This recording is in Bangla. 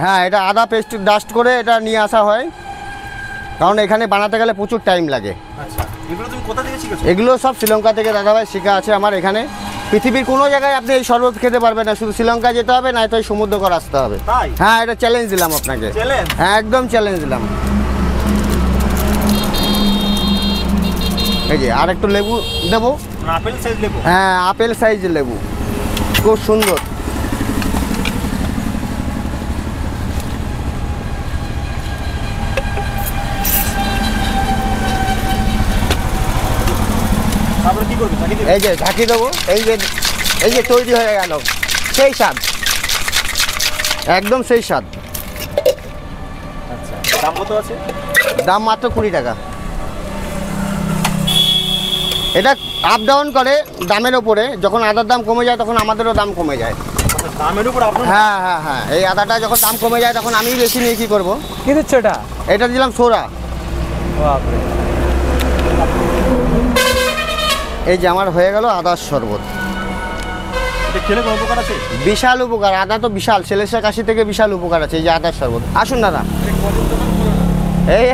হ্যাঁ, এটা আদা পেস্ট ডাস্ট করে এটা নিয়ে আসা হয়, কারণ এখানে বানাতে গেলে প্রচুর টাইম লাগে। আচ্ছা, এগুলো তুমি কোথা থেকে শিখেছো? এগুলো সব শ্রীলঙ্কা থেকে দাদাভাই শেখা আছে আমার এখানে। পৃথিবীর কোনো জায়গায় আপনি এই শরবত খেতে পারবেন না, শুধু শ্রীলঙ্কা যেতে হবে, না তো এই সমুদ্র করে আসতে হবে। তাই? হ্যাঁ, এটা চ্যালেঞ্জ দিলাম আপনাকে। চ্যালেঞ্জ? হ্যাঁ, একদম চ্যালেঞ্জ দিলাম। এই যে আর একটু লেবু দেবো। আপেল সাইজ লেবু? হ্যাঁ, আপেল সাইজের লেবু, খুব সুন্দর। তারপরে কি করবে? ঢাকি দেবে? এই যে ঢাকি দেবো, এই যে তৈরি হয়ে গেল, সেই স্বাদ, একদম সেই স্বাদ। আচ্ছা, দাম কত আছে? দাম মাত্র 20 টাকা। এটা আপ ডাউন করে দামের ওপরে, যখন আদার দাম কমে যায় তখন আমাদেরও দাম কমে যায়। আচ্ছা, দামের উপর আপনার? হ্যাঁ হ্যাঁ হ্যাঁ, এই আদাটা যখন দাম কমে যায় তখন আমি বেশি নিয়ে কী করবো। কি দিচ্ছ এটা? এটা দিলাম সোডা। বাপরে। এই যে আমার হয়ে গেল আদার শরবত। এটা খেলে কোনো উপকার আছে? বিশাল উপকার, আদা তো বিশাল, সেলেসা কাশি থেকে বিশাল উপকার আছে এই যে আদার শরবত। আসুন দাদা, এই